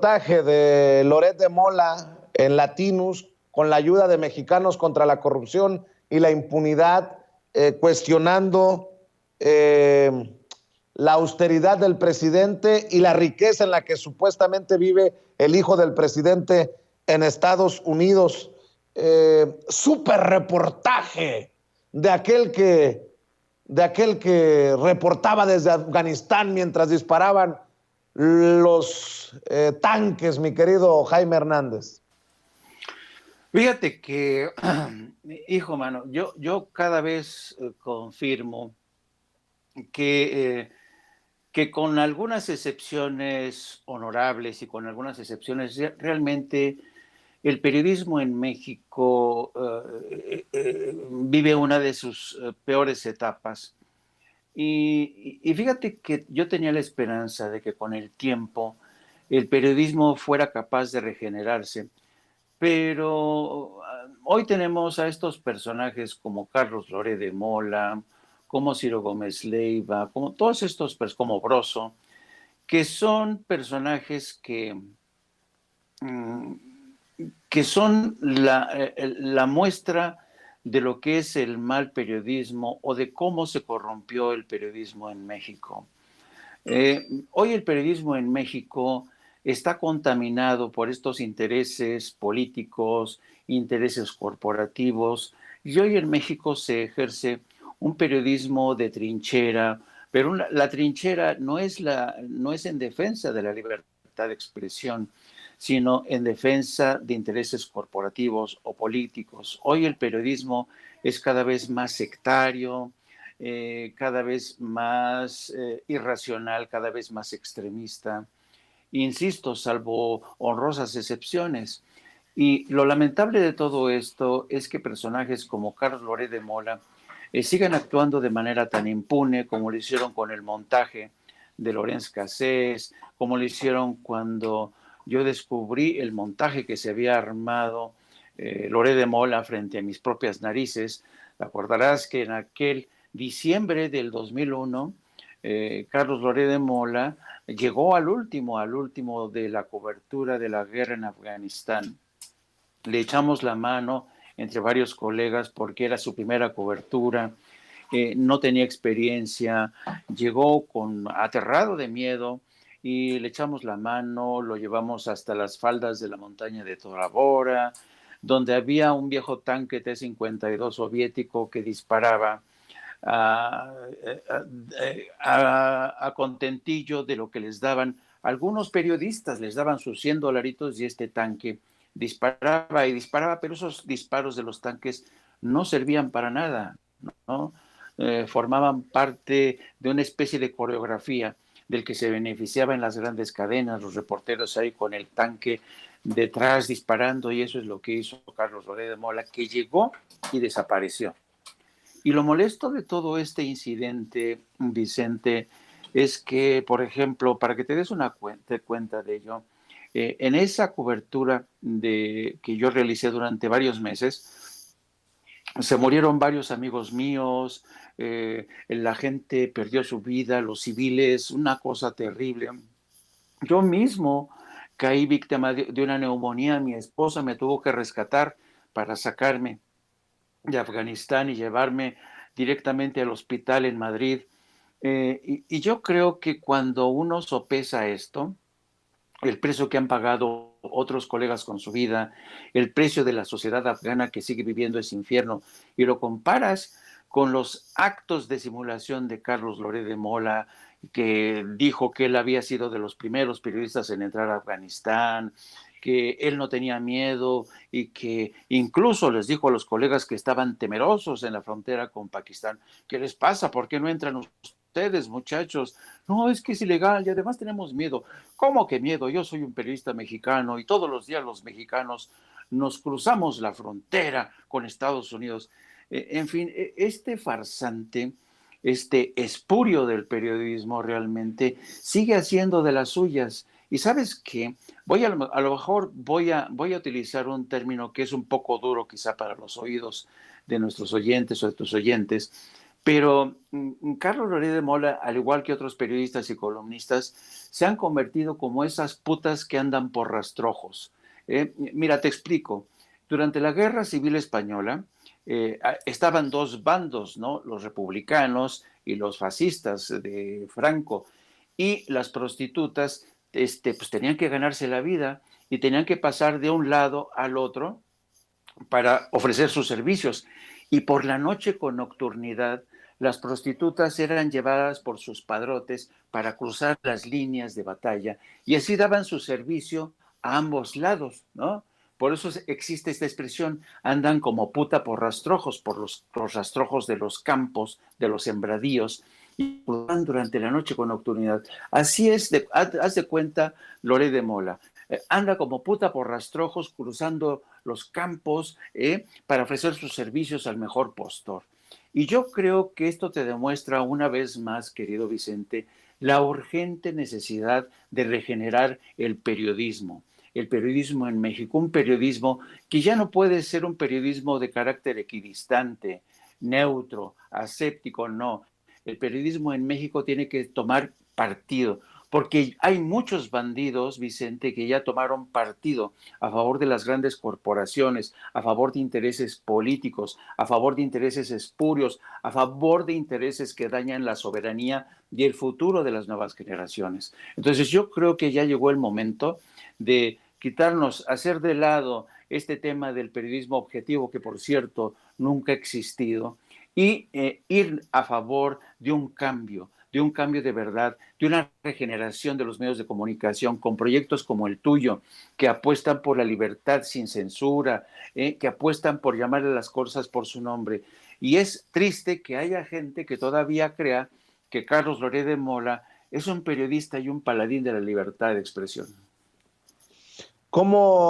reportaje de Loret de Mola en Latinus con la ayuda de Mexicanos contra la Corrupción y la Impunidad, cuestionando la austeridad del presidente y la riqueza en la que supuestamente vive el hijo del presidente en Estados Unidos. Súper reportaje de aquel que reportaba desde Afganistán mientras disparaban los tanques, mi querido Jaime Hernández. Fíjate que, hijo mano, yo cada vez confirmo que con algunas excepciones honorables y con algunas excepciones, realmente el periodismo en México vive una de sus peores etapas. Y fíjate que yo tenía la esperanza de que con el tiempo el periodismo fuera capaz de regenerarse, pero hoy tenemos a estos personajes como Carlos Loret de Mola, como Ciro Gómez Leiva, como todos estos, como Broso, que son personajes que son la muestra de lo que es el mal periodismo o de cómo se corrompió el periodismo en México. Hoy el periodismo en México está contaminado por estos intereses políticos, intereses corporativos, y hoy en México se ejerce un periodismo de trinchera, pero la trinchera no es en defensa de la libertad de expresión, sino en defensa de intereses corporativos o políticos. Hoy el periodismo es cada vez más sectario, cada vez más irracional, cada vez más extremista. Insisto, salvo honrosas excepciones. Y lo lamentable de todo esto es que personajes como Carlos Loret de Mola sigan actuando de manera tan impune como lo hicieron con el montaje de Lorenz Cassés, como lo hicieron cuando yo descubrí el montaje que se había armado Loret de Mola frente a mis propias narices. Te acordarás que en aquel diciembre del 2001, Carlos Loret de Mola llegó al último de la cobertura de la guerra en Afganistán. Le echamos la mano entre varios colegas porque era su primera cobertura, no tenía experiencia, llegó aterrado de miedo y le echamos la mano, lo llevamos hasta las faldas de la montaña de Tora Bora, donde había un viejo tanque T-52 soviético que disparaba a contentillo de lo que les daban. Algunos periodistas les daban sus $100 y este tanque disparaba y disparaba, pero esos disparos de los tanques no servían para nada, ¿no? Formaban parte de una especie de coreografía del que se beneficiaban las grandes cadenas, los reporteros ahí con el tanque detrás disparando, y eso es lo que hizo Carlos Loret de Mola, que llegó y desapareció. Y lo molesto de todo este incidente, Vicente, es que, por ejemplo, para que te des cuenta de ello, en esa cobertura que yo realicé durante varios meses, se murieron varios amigos míos, la gente perdió su vida, los civiles, una cosa terrible. Yo mismo caí víctima de una neumonía, mi esposa me tuvo que rescatar para sacarme de Afganistán y llevarme directamente al hospital en Madrid. Y yo creo que cuando uno sopesa esto, el precio que han pagado otros colegas con su vida, el precio de la sociedad afgana que sigue viviendo ese infierno, y lo comparas con los actos de simulación de Carlos Loret de Mola, que dijo que él había sido de los primeros periodistas en entrar a Afganistán, que él no tenía miedo y que incluso les dijo a los colegas que estaban temerosos en la frontera con Pakistán: ¿qué les pasa? ¿Por qué no entran ustedes, muchachos? No, es que es ilegal y además tenemos miedo. ¿Cómo que miedo? Yo soy un periodista mexicano y todos los días los mexicanos nos cruzamos la frontera con Estados Unidos. En fin, este farsante, este espurio del periodismo realmente sigue haciendo de las suyas. Y ¿sabes qué? A lo mejor voy a utilizar un término que es un poco duro quizá para los oídos de nuestros oyentes o de tus oyentes, Pero Carlos Loret de Mola, al igual que otros periodistas y columnistas, se han convertido como esas putas que andan por rastrojos. Mira, te explico. Durante la Guerra Civil Española estaban dos bandos, ¿no? Los republicanos y los fascistas de Franco. Y las prostitutas pues tenían que ganarse la vida y tenían que pasar de un lado al otro para ofrecer sus servicios. Y por la noche con nocturnidad, las prostitutas eran llevadas por sus padrotes para cruzar las líneas de batalla y así daban su servicio a ambos lados, ¿no? Por eso existe esta expresión, andan como puta por rastrojos, por los rastrojos de los campos, de los sembradíos, y cruzan durante la noche con nocturnidad. Así es, haz de cuenta Loret de Mola. Anda como puta por rastrojos cruzando los campos para ofrecer sus servicios al mejor postor. Y yo creo que esto te demuestra una vez más, querido Vicente, la urgente necesidad de regenerar el periodismo en México, un periodismo que ya no puede ser un periodismo de carácter equidistante, neutro, aséptico, no. El periodismo en México tiene que tomar partido, porque hay muchos bandidos, Vicente, que ya tomaron partido a favor de las grandes corporaciones, a favor de intereses políticos, a favor de intereses espurios, a favor de intereses que dañan la soberanía y el futuro de las nuevas generaciones. Entonces yo creo que ya llegó el momento de quitarnos, hacer de lado este tema del periodismo objetivo, que por cierto nunca ha existido, y ir a favor de un cambio de verdad, de una regeneración de los medios de comunicación con proyectos como el tuyo, que apuestan por la libertad sin censura, que apuestan por llamarle a las cosas por su nombre. Y es triste que haya gente que todavía crea que Carlos Loret de Mola es un periodista y un paladín de la libertad de expresión. ¿Cómo